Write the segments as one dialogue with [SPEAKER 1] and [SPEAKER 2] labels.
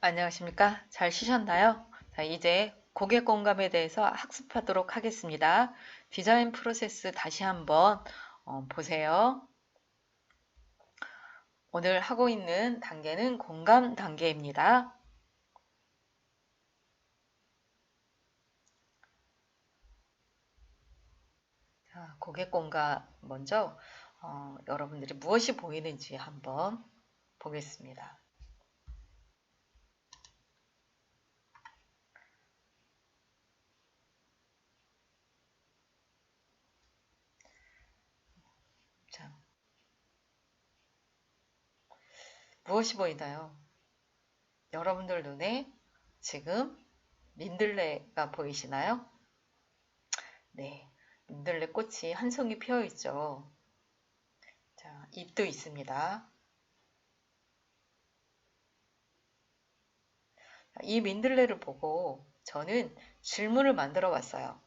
[SPEAKER 1] 안녕하십니까? 잘 쉬셨나요? 자, 이제 고객 공감에 대해서 학습하도록 하겠습니다. 디자인 프로세스 다시 한번 보세요. 오늘 하고 있는 단계는 공감 단계입니다. 자, 고객 공감 먼저 여러분들이 무엇이 보이는지 한번 보겠습니다. 자, 무엇이 보이나요? 여러분들 눈에 지금 민들레가 보이시나요? 네, 민들레 꽃이 한 송이 피어 있죠. 자, 잎도 있습니다. 이 민들레를 보고 저는 질문을 만들어 봤어요.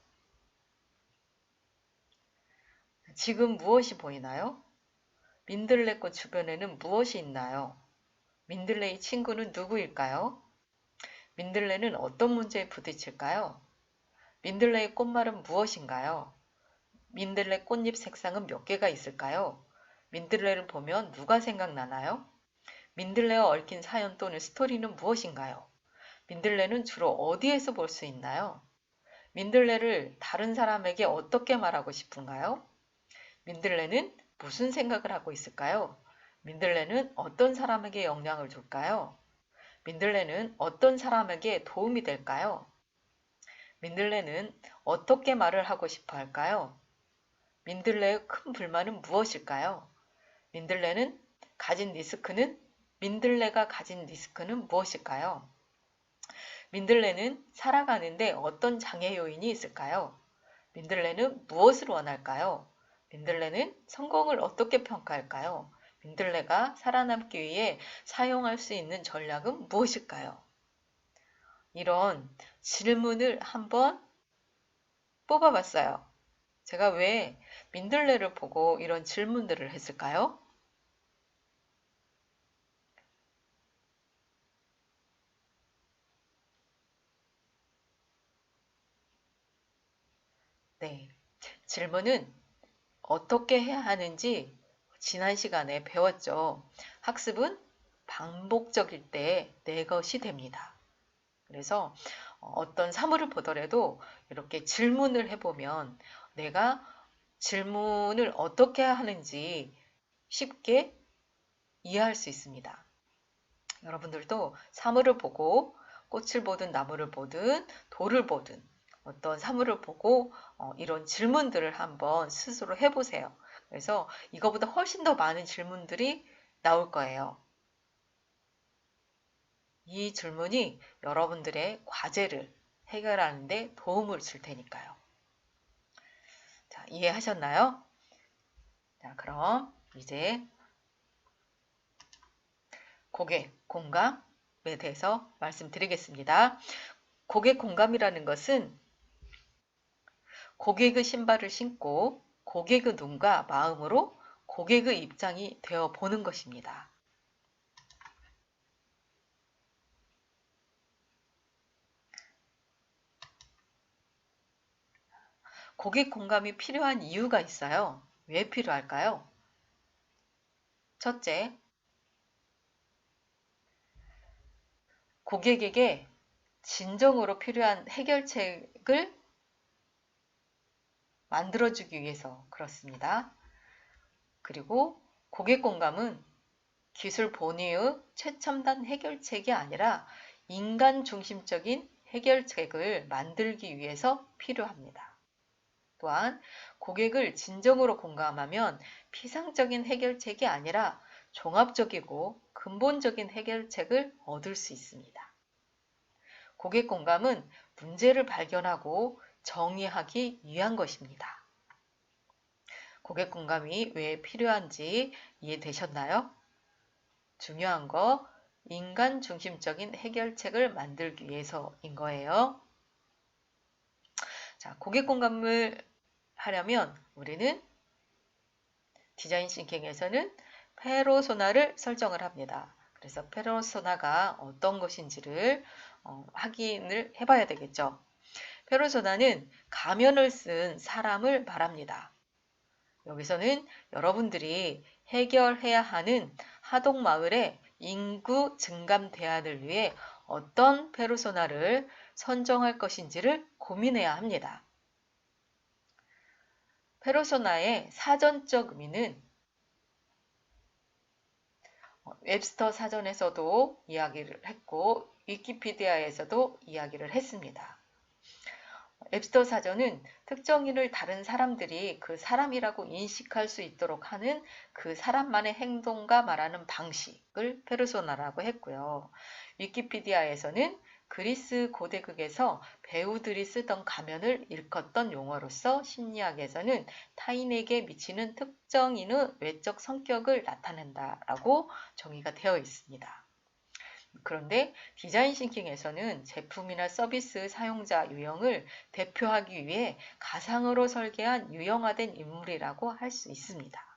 [SPEAKER 1] 지금 무엇이 보이나요? 민들레꽃 주변에는 무엇이 있나요? 민들레의 친구는 누구일까요? 민들레는 어떤 문제에 부딪힐까요? 민들레의 꽃말은 무엇인가요? 민들레 꽃잎 색상은 몇 개가 있을까요? 민들레를 보면 누가 생각나나요? 민들레와 얽힌 사연 또는 스토리는 무엇인가요? 민들레는 주로 어디에서 볼 수 있나요? 민들레를 다른 사람에게 어떻게 말하고 싶은가요? 민들레는 무슨 생각을 하고 있을까요? 민들레는 어떤 사람에게 영향을 줄까요? 민들레는 어떤 사람에게 도움이 될까요? 민들레는 어떻게 말을 하고 싶어 할까요? 민들레의 큰 불만은 무엇일까요? 민들레는 가진 리스크는 민들레가 가진 리스크는 무엇일까요? 민들레는 살아가는데 어떤 장애 요인이 있을까요? 민들레는 무엇을 원할까요? 민들레는 성공을 어떻게 평가할까요? 민들레가 살아남기 위해 사용할 수 있는 전략은 무엇일까요? 이런 질문을 한번 뽑아봤어요. 제가 왜 민들레를 보고 이런 질문들을 했을까요? 네, 질문은 어떻게 해야 하는지 지난 시간에 배웠죠. 학습은 반복적일 때 내 것이 됩니다. 그래서 어떤 사물을 보더라도 이렇게 질문을 해보면 내가 질문을 어떻게 하는지 쉽게 이해할 수 있습니다. 여러분들도 사물을 보고 꽃을 보든 나무를 보든 돌을 보든 어떤 사물을 보고 이런 질문들을 한번 스스로 해보세요. 그래서 이거보다 훨씬 더 많은 질문들이 나올 거예요. 이 질문이 여러분들의 과제를 해결하는 데 도움을 줄 테니까요. 자, 이해하셨나요? 자, 그럼 이제 고객 공감에 대해서 말씀드리겠습니다. 고객 공감이라는 것은 고객의 신발을 신고 고객의 눈과 마음으로 고객의 입장이 되어 보는 것입니다. 고객 공감이 필요한 이유가 있어요. 왜 필요할까요? 첫째, 고객에게 진정으로 필요한 해결책을 만들어주기 위해서 그렇습니다. 그리고 고객 공감은 기술 본위의 최첨단 해결책이 아니라 인간 중심적인 해결책을 만들기 위해서 필요합니다. 또한 고객을 진정으로 공감하면 피상적인 해결책이 아니라 종합적이고 근본적인 해결책을 얻을 수 있습니다. 고객 공감은 문제를 발견하고 정의하기 위한 것입니다. 고객 공감이 왜 필요한지 이해되셨나요? 중요한 거 인간 중심적인 해결책을 만들기 위해서인 거예요. 자, 고객 공감을 하려면 우리는 디자인 싱킹에서는 페르소나를 설정을 합니다. 그래서 페르소나가 어떤 것인지를 확인을 해봐야 되겠죠. 페르소나는 가면을 쓴 사람을 말합니다. 여기서는 여러분들이 해결해야 하는 하동마을의 인구 증감 대안을 위해 어떤 페르소나를 선정할 것인지를 고민해야 합니다. 페르소나의 사전적 의미는 웹스터 사전에서도 이야기를 했고 위키피디아에서도 이야기를 했습니다. 웹스터 사전은 특정인을 다른 사람들이 그 사람이라고 인식할 수 있도록 하는 그 사람만의 행동과 말하는 방식을 페르소나라고 했고요. 위키피디아에서는 그리스 고대극에서 배우들이 쓰던 가면을 일컫던 용어로서 심리학에서는 타인에게 미치는 특정인의 외적 성격을 나타낸다라고 정의가 되어 있습니다. 그런데 디자인 싱킹에서는 제품이나 서비스 사용자 유형을 대표하기 위해 가상으로 설계한 유형화된 인물이라고 할 수 있습니다.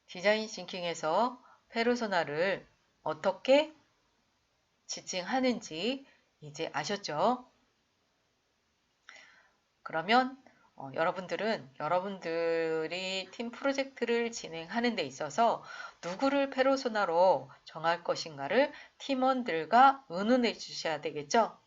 [SPEAKER 1] 디자인 싱킹에서 페르소나를 어떻게 지칭하는지 이제 아셨죠? 그러면 여러분들이 팀 프로젝트를 진행하는 데 있어서 누구를 페르소나로 정할 것인가를 팀원들과 의논해 주셔야 되겠죠?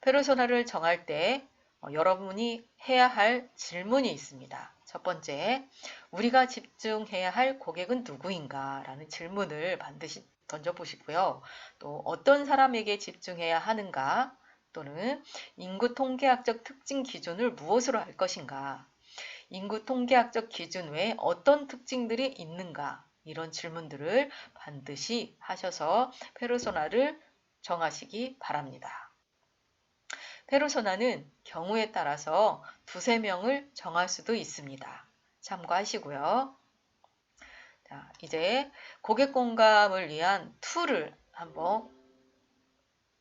[SPEAKER 1] 페르소나를 정할 때 여러분이 해야 할 질문이 있습니다. 첫 번째, 우리가 집중해야 할 고객은 누구인가? 라는 질문을 반드시 던져보시고요. 또 어떤 사람에게 집중해야 하는가? 또는 인구 통계학적 특징 기준을 무엇으로 할 것인가? 인구 통계학적 기준 외에 어떤 특징들이 있는가? 이런 질문들을 반드시 하셔서 페르소나를 정하시기 바랍니다. 페르소나는 경우에 따라서 두세 명을 정할 수도 있습니다. 참고하시고요. 자, 이제 고객 공감을 위한 툴을 한번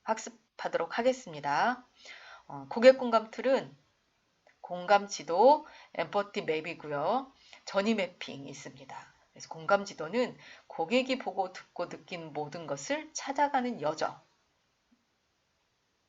[SPEAKER 1] 학습하도록 하겠습니다. 고객 공감 툴은 공감 지도, 엠퍼티 맵이고요. 전이 매핑이 있습니다. 그래서 공감 지도는 고객이 보고 듣고 느낀 모든 것을 찾아가는 여정.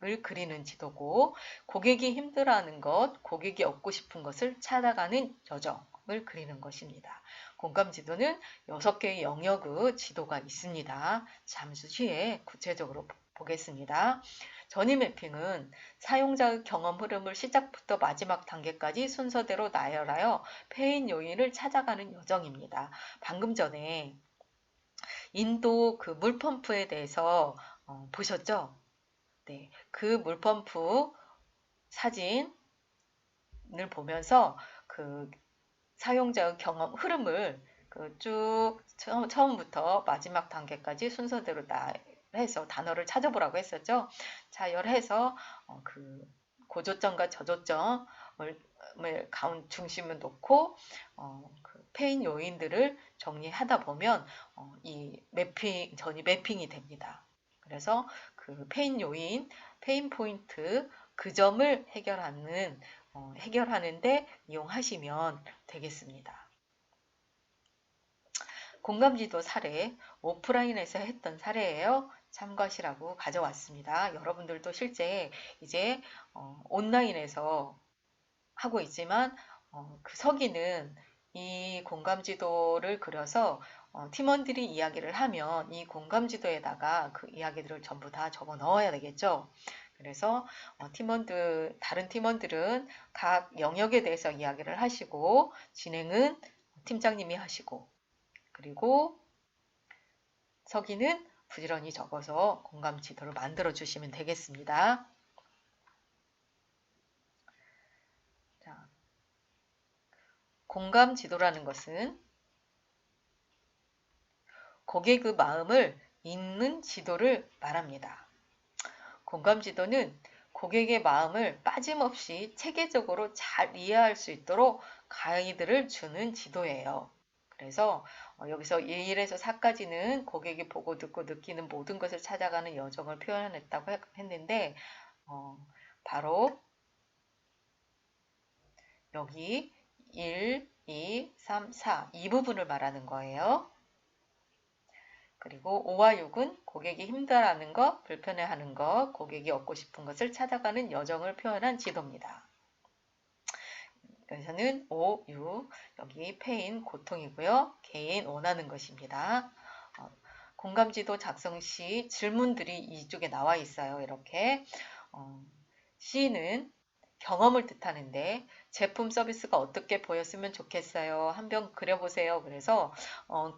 [SPEAKER 1] 을 그리는 지도고 고객이 힘들어하는 것, 고객이 얻고 싶은 것을 찾아가는 여정을 그리는 것입니다. 공감 지도는 6개의 영역의 지도가 있습니다. 잠시 후에 구체적으로 보겠습니다. 전이 매핑은 사용자의 경험 흐름을 시작부터 마지막 단계까지 순서대로 나열하여 페인 요인을 찾아가는 여정입니다. 방금 전에 인도 그 물펌프에 대해서 보셨죠? 네, 그 물펌프 사진을 보면서 그 사용자의 경험 흐름을 쭉 처음부터 마지막 단계까지 순서대로 해서 단어를 찾아보라고 했었죠. 자열해서 그 고조점과 저조점을 중심을 놓고 그 페인 요인들을 정리하다 보면 이 전이 매핑이 됩니다. 그래서 그 페인 요인, 페인 포인트 그 점을 해결하는데 이용하시면 되겠습니다. 공감지도 사례, 오프라인에서 했던 사례예요. 참고하시라고 가져왔습니다. 여러분들도 실제 이제 온라인에서 하고 있지만 그 서기는 이 공감지도를 그려서 팀원들이 이야기를 하면 이 공감지도에다가 그 이야기들을 전부 다 적어 넣어야 되겠죠. 그래서 다른 팀원들은 각 영역에 대해서 이야기를 하시고 진행은 팀장님이 하시고 그리고 서기는 부지런히 적어서 공감지도를 만들어 주시면 되겠습니다. 자, 공감지도라는 것은 고객의 마음을 읽는 지도를 말합니다. 공감지도는 고객의 마음을 빠짐없이 체계적으로 잘 이해할 수 있도록 가이드를 주는 지도예요. 그래서 여기서 1에서 4까지는 고객이 보고 듣고 느끼는 모든 것을 찾아가는 여정을 표현했다고 했는데 바로 여기 1, 2, 3, 4 이 부분을 말하는 거예요. 그리고 5와 6은 고객이 힘들어하는 것, 불편해하는 것, 고객이 얻고 싶은 것을 찾아가는 여정을 표현한 지도입니다. 여기서는 5, 6, 여기 페인, 고통이고요. 개인, 원하는 것입니다. 공감지도 작성 시 질문들이 이쪽에 나와 있어요. 이렇게 C는 경험을 뜻하는데 제품 서비스가 어떻게 보였으면 좋겠어요. 한번 그려보세요. 그래서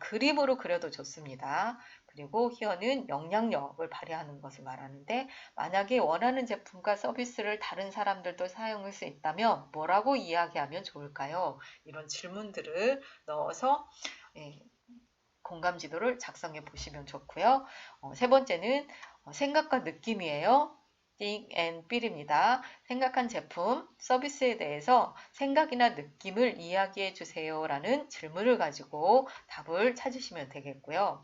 [SPEAKER 1] 그림으로 그려도 좋습니다. 그리고 here는 영향력을 발휘하는 것을 말하는데 만약에 원하는 제품과 서비스를 다른 사람들도 사용할 수 있다면 뭐라고 이야기하면 좋을까요? 이런 질문들을 넣어서 공감 지도를 작성해 보시면 좋고요. 세 번째는 생각과 느낌이에요. think and feel입니다. 생각한 제품, 서비스에 대해서 생각이나 느낌을 이야기해 주세요 라는 질문을 가지고 답을 찾으시면 되겠고요.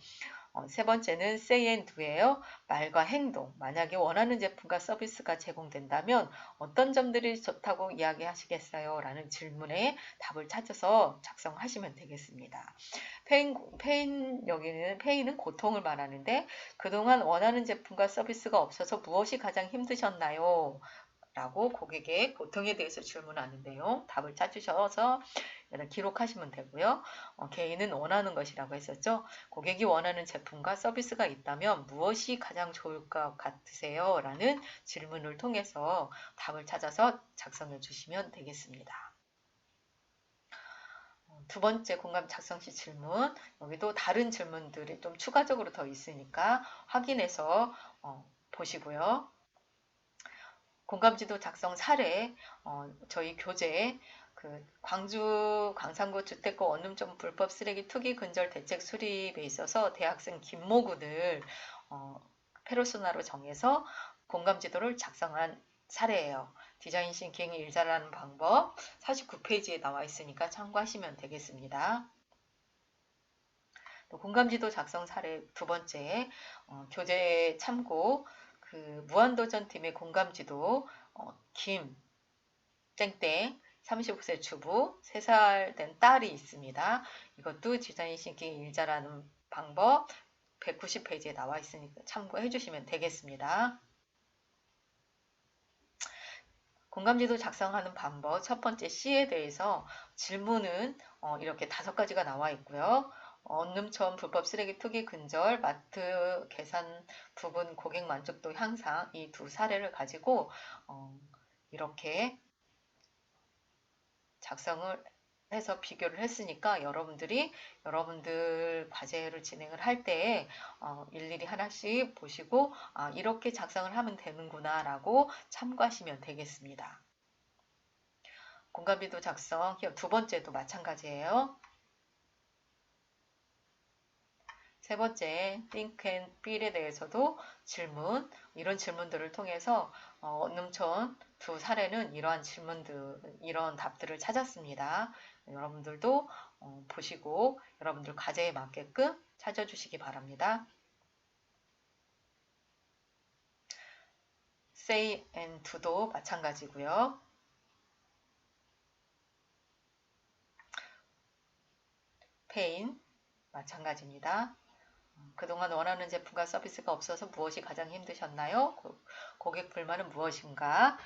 [SPEAKER 1] 세 번째는 say and do예요. 말과 행동. 만약에 원하는 제품과 서비스가 제공된다면 어떤 점들이 좋다고 이야기하시겠어요? 라는 질문에 답을 찾아서 작성하시면 되겠습니다. 여기는 페인은 고통을 말하는데 그동안 원하는 제품과 서비스가 없어서 무엇이 가장 힘드셨나요? 라고 고객의 고통에 대해서 질문하는데요. 답을 찾으셔서 기록하시면 되고요. 개인은 원하는 것이라고 했었죠. 고객이 원하는 제품과 서비스가 있다면 무엇이 가장 좋을 것 같으세요? 라는 질문을 통해서 답을 찾아서 작성해 주시면 되겠습니다. 두 번째 공감 작성 시 질문, 여기도 다른 질문들이 좀 추가적으로 더 있으니까 확인해서 보시고요. 공감지도 작성 사례, 저희 교재 광주 광산구 주택가 원룸점 불법 쓰레기 투기 근절 대책 수립에 있어서 대학생 김모군을 페르소나로 정해서 공감지도를 작성한 사례예요. 디자인 싱킹 일자라는 방법 49페이지에 나와 있으니까 참고하시면 되겠습니다. 또 공감지도 작성 사례 두 번째, 교재 참고 무한도전 팀의 공감지도 김 땡땡 35세 주부 3살 된 딸이 있습니다. 이것도 디자인 싱킹 일자라는 방법 190페이지에 나와 있으니까 참고해 주시면 되겠습니다. 공감지도 작성하는 방법 첫 번째 C에 대해서 질문은 이렇게 5가지가 나와 있고요. 원룸처럼 불법 쓰레기 투기 근절, 마트 계산 부분 고객 만족도 향상 이 두 사례를 가지고 이렇게 작성을 해서 비교를 했으니까 여러분들 과제를 진행을 할 때에 일일이 하나씩 보시고 이렇게 작성을 하면 되는구나 라고 참고하시면 되겠습니다. 공감지도 작성 두 번째도 마찬가지예요. 세 번째, think and feel에 대해서도 이런 질문들을 통해서 원룸촌 두 사례는 이러한 답들을 찾았습니다. 여러분들도 보시고 여러분들 과제에 맞게끔 찾아주시기 바랍니다. say and do도 마찬가지고요. pain 마찬가지입니다. 그동안 원하는 제품과 서비스가 없어서 무엇이 가장 힘드셨나요? 고객 불만은 무엇인가?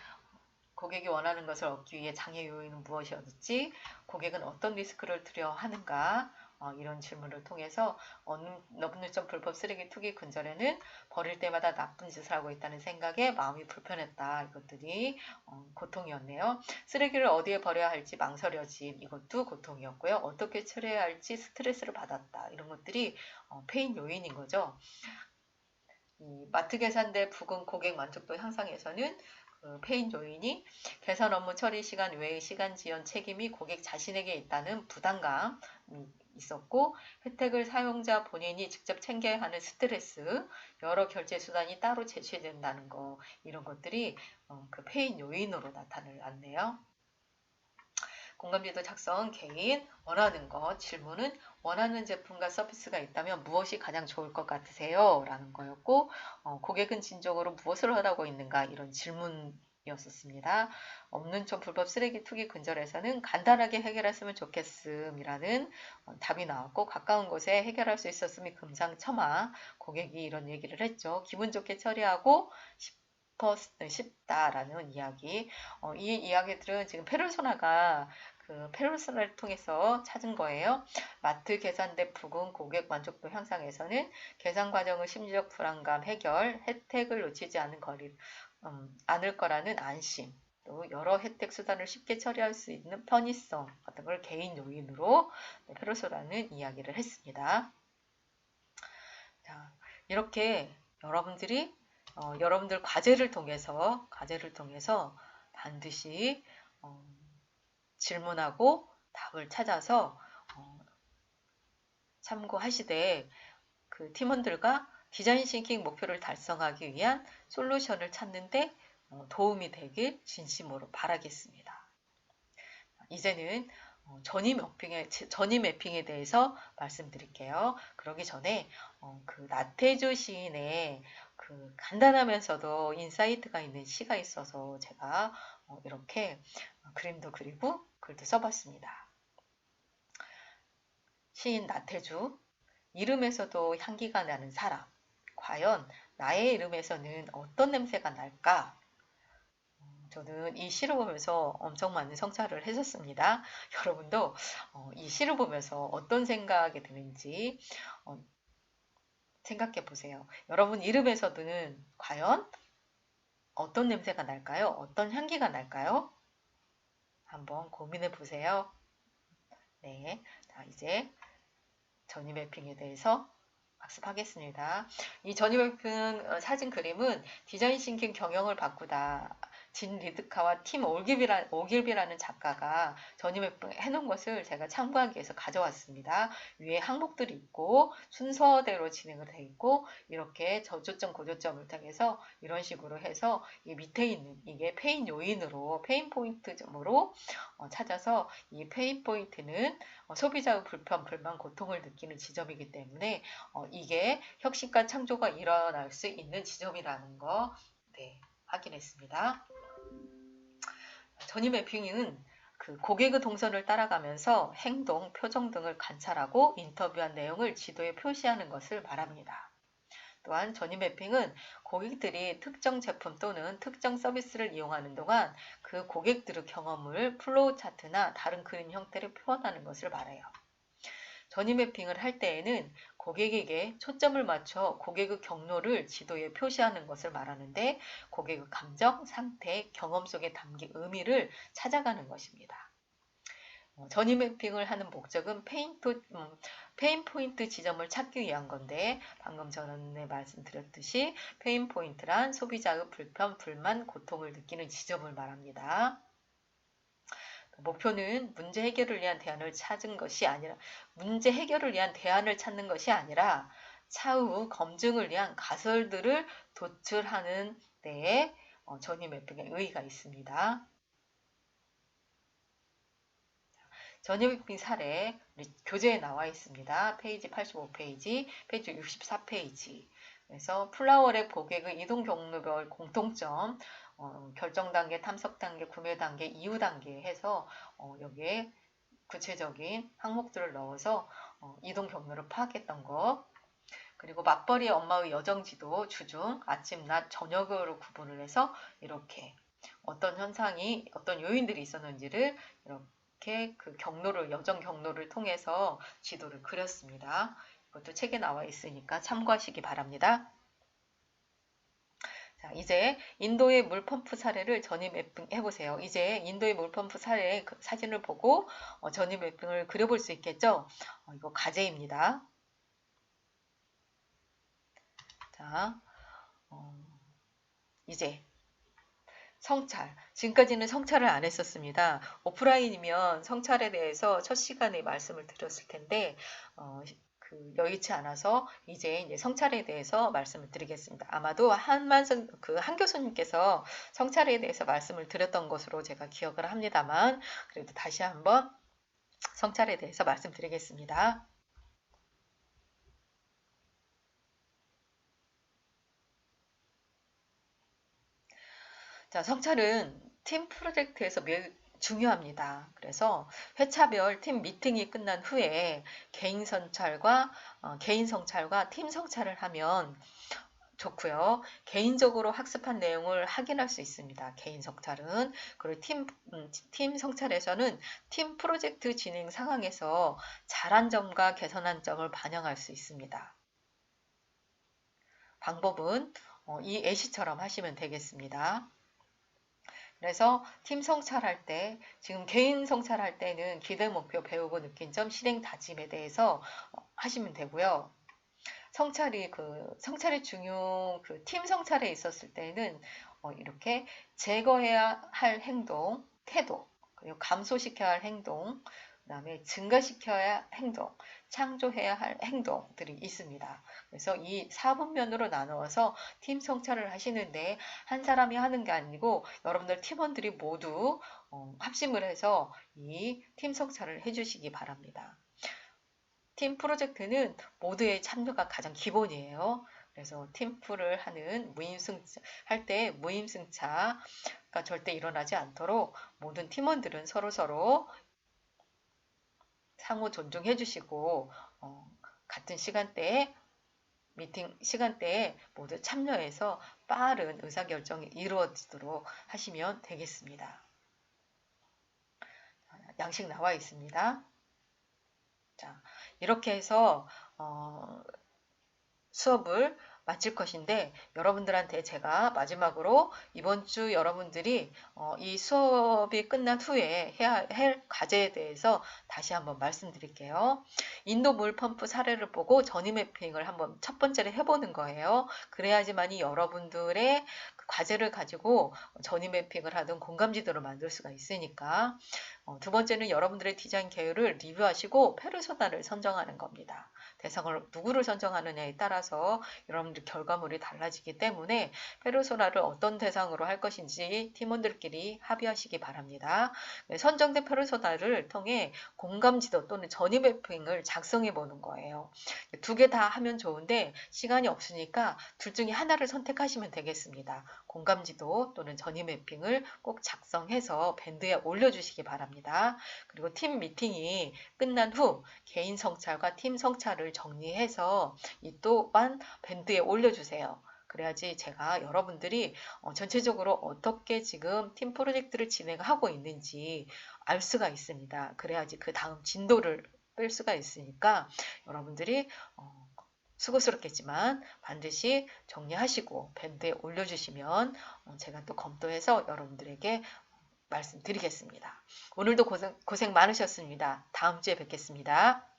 [SPEAKER 1] 고객이 원하는 것을 얻기 위해 장애 요인은 무엇이었지? 고객은 어떤 리스크를 두려워하는가? 이런 질문을 통해서 원룸점 불법 쓰레기 투기 근절에는 버릴 때마다 나쁜 짓을 하고 있다는 생각에 마음이 불편했다. 이것들이 고통이었네요. 쓰레기를 어디에 버려야 할지 망설여짐. 이것도 고통이었고요. 어떻게 처리해야 할지 스트레스를 받았다. 이런 것들이 페인 요인인 거죠. 이 마트 계산대 부근 고객 만족도 향상에서는 페인 요인이 계산 업무 처리 시간 외의 시간 지연 책임이 고객 자신에게 있다는 부담감이 있었고 혜택을 사용자 본인이 직접 챙겨야 하는 스트레스, 여러 결제 수단이 따로 제시된다는 거 이런 것들이 그 페인 요인으로 나타났네요. 공감지도 작성 개인 원하는 것 질문은 원하는 제품과 서비스가 있다면 무엇이 가장 좋을 것 같으세요? 라는 거였고 고객은 진정으로 무엇을 하라고 있는가 이런 질문 이었었습니다. 없는 촌 불법 쓰레기 투기 근절에서는 간단하게 해결했으면 좋겠음이라는 답이 나왔고 가까운 곳에 해결할 수 있었음이 금상첨화. 고객이 이런 얘기를 했죠. 기분 좋게 처리하고 싶다라는 이야기. 이 이야기들은 지금 페르소나가 그 페르소나를 통해서 찾은 거예요. 마트 계산대 부근 고객 만족도 향상에서는 계산 과정의 심리적 불안감 해결, 혜택을 놓치지 않을 거라는 안심, 또 여러 혜택 수단을 쉽게 처리할 수 있는 편의성 같은 걸 개인 요인으로 페르소나는 이야기를 했습니다. 자, 이렇게 여러분들이 여러분들 과제를 통해서 반드시 질문하고 답을 찾아서 참고하시되 그 팀원들과 디자인 싱킹 목표를 달성하기 위한 솔루션을 찾는데 도움이 되길 진심으로 바라겠습니다. 이제는 전이 매핑에 대해서 말씀드릴게요. 그러기 전에 그 나태주 시인의 그 간단하면서도 인사이트가 있는 시가 있어서 제가 이렇게 그림도 그리고 글도 써봤습니다. 시인 나태주, 이름에서도 향기가 나는 사람. 과연 나의 이름에서는 어떤 냄새가 날까? 저는 이 시를 보면서 엄청 많은 성찰을 했었습니다. 여러분도 이 시를 보면서 어떤 생각이 드는지 생각해 보세요. 여러분 이름에서는 과연 어떤 냄새가 날까요? 어떤 향기가 날까요? 한번 고민해 보세요. 네, 자, 이제 전이 매핑에 대해서 학습하겠습니다. 이 전이 매핑 사진 그림은 디자인 싱킹 경영을 바꾸다. 진 리드카와 팀 오길비라는 작가가 전이 매핑 해놓은 것을 제가 참고하기 위해서 가져왔습니다. 위에 항목들이 있고 순서대로 진행을 돼 있고 이렇게 저조점 고조점을 통해서 이런 식으로 해서 이 밑에 있는 이게 페인 요인으로 페인 포인트점으로 찾아서 이 페인 포인트는 소비자의 불편, 불만, 고통을 느끼는 지점이기 때문에 이게 혁신과 창조가 일어날 수 있는 지점이라는 거 확인했습니다. 전이 매핑은 그 고객의 동선을 따라가면서 행동, 표정 등을 관찰하고 인터뷰한 내용을 지도에 표시하는 것을 말합니다. 또한 전이 매핑은 고객들이 특정 제품 또는 특정 서비스를 이용하는 동안 그 고객들의 경험을 플로우 차트나 다른 그림 형태로 표현하는 것을 말해요. 전이 매핑을 할 때에는 고객에게 초점을 맞춰 고객의 경로를 지도에 표시하는 것을 말하는데 고객의 감정, 상태, 경험 속에 담긴 의미를 찾아가는 것입니다. 전이 매핑을 하는 목적은 페인 포인트 지점을 찾기 위한 건데 방금 전에 말씀드렸듯이 페인 포인트란 소비자의 불편, 불만, 고통을 느끼는 지점을 말합니다. 목표는 문제 해결을 위한 대안을 찾는 것이 아니라 차후 검증을 위한 가설들을 도출하는 데에 전이 매핑의 의의가 있습니다. 전이 매핑 사례 교재에 나와 있습니다. 페이지 85페이지, 페이지 64페이지. 그래서 플라워랩 고객의 이동 경로별 공통점, 결정 단계, 탐색 단계, 구매 단계, 이후 단계 해서 여기에 구체적인 항목들을 넣어서 이동 경로를 파악했던 거. 그리고 맞벌이 엄마의 여정지도 주중, 아침, 낮, 저녁으로 구분을 해서 이렇게 어떤 현상이, 어떤 요인들이 있었는지를 이렇게 그 여정 경로를 통해서 지도를 그렸습니다. 이것도 책에 나와 있으니까 참고하시기 바랍니다. 자, 이제 인도의 물펌프 사례를 전이 매핑 해보세요. 이제 인도의 물펌프 사례 사진을 보고 전이 매핑을 그려볼 수 있겠죠? 이거 과제입니다. 자, 이제 성찰. 지금까지는 성찰을 안 했었습니다. 오프라인이면 성찰에 대해서 첫 시간에 말씀을 드렸을 텐데 여의치 않아서 이제 성찰에 대해서 말씀을 드리겠습니다. 아마도 한 교수님께서 성찰에 대해서 말씀을 드렸던 것으로 제가 기억을 합니다만 그래도 다시 한번 성찰에 대해서 말씀드리겠습니다. 자, 성찰은 팀 프로젝트에서 매우 중요합니다. 그래서 회차별 팀 미팅이 끝난 후에 개인 성찰과 팀 성찰을 하면 좋고요. 개인적으로 학습한 내용을 확인할 수 있습니다. 개인 성찰은. 그리고 팀 성찰에서는 팀 프로젝트 진행 상황에서 잘한 점과 개선한 점을 반영할 수 있습니다. 방법은 이 예시처럼 하시면 되겠습니다. 그래서 팀 성찰할 때, 지금 개인 성찰할 때는 기대 목표 배우고 느낀 점 실행 다짐에 대해서 하시면 되고요. 성찰이 팀 성찰에 있었을 때는 이렇게 제거해야 할 행동, 태도, 그리고 감소시켜야 할 행동, 그다음에 증가시켜야 할 행동, 창조해야 할 행동들이 있습니다. 그래서 이 4분면으로 나누어서 팀 성찰을 하시는데 한 사람이 하는 게 아니고 여러분들 팀원들이 모두 합심을 해서 이 팀 성찰을 해주시기 바랍니다. 팀 프로젝트는 모두의 참여가 가장 기본이에요. 그래서 팀플을 하는 할 때 무임승차가 절대 일어나지 않도록 모든 팀원들은 서로서로 상호 존중해 주시고 같은 미팅 시간대에 모두 참여해서 빠른 의사결정이 이루어지도록 하시면 되겠습니다. 양식 나와 있습니다. 자, 이렇게 해서 수업을 마칠 것인데 여러분들한테 제가 마지막으로 이번 주 여러분들이 이 수업이 끝난 후에 해야 할 과제에 대해서 다시 한번 말씀드릴게요. 인도 물펌프 사례를 보고 전이 매핑을 한번 첫 번째로 해보는 거예요. 그래야지만이 여러분들의 과제를 가지고 전이 매핑을 하든 공감지도를 만들 수가 있으니까. 두 번째는 여러분들의 디자인 계율을 리뷰하시고 페르소나를 선정하는 겁니다. 대상을 누구를 선정하느냐에 따라서 여러분들 결과물이 달라지기 때문에 페르소나를 어떤 대상으로 할 것인지 팀원들끼리 합의하시기 바랍니다. 선정된 페르소나를 통해 공감지도 또는 전이 매핑을 작성해 보는 거예요. 두 개 다 하면 좋은데 시간이 없으니까 둘 중에 하나를 선택하시면 되겠습니다. 공감지도 또는 전이 매핑을 꼭 작성해서 밴드에 올려주시기 바랍니다. 그리고 팀 미팅이 끝난 후 개인 성찰과 팀 성찰을 정리해서 이 또한 밴드에 올려주세요. 그래야지 제가 여러분들이 전체적으로 어떻게 지금 팀 프로젝트를 진행하고 있는지 알 수가 있습니다. 그래야지 그 다음 진도를 뺄 수가 있으니까 여러분들이 수고스럽겠지만 반드시 정리하시고 밴드에 올려주시면 제가 또 검토해서 여러분들에게 말씀드리겠습니다. 오늘도 고생 많으셨습니다. 다음 주에 뵙겠습니다.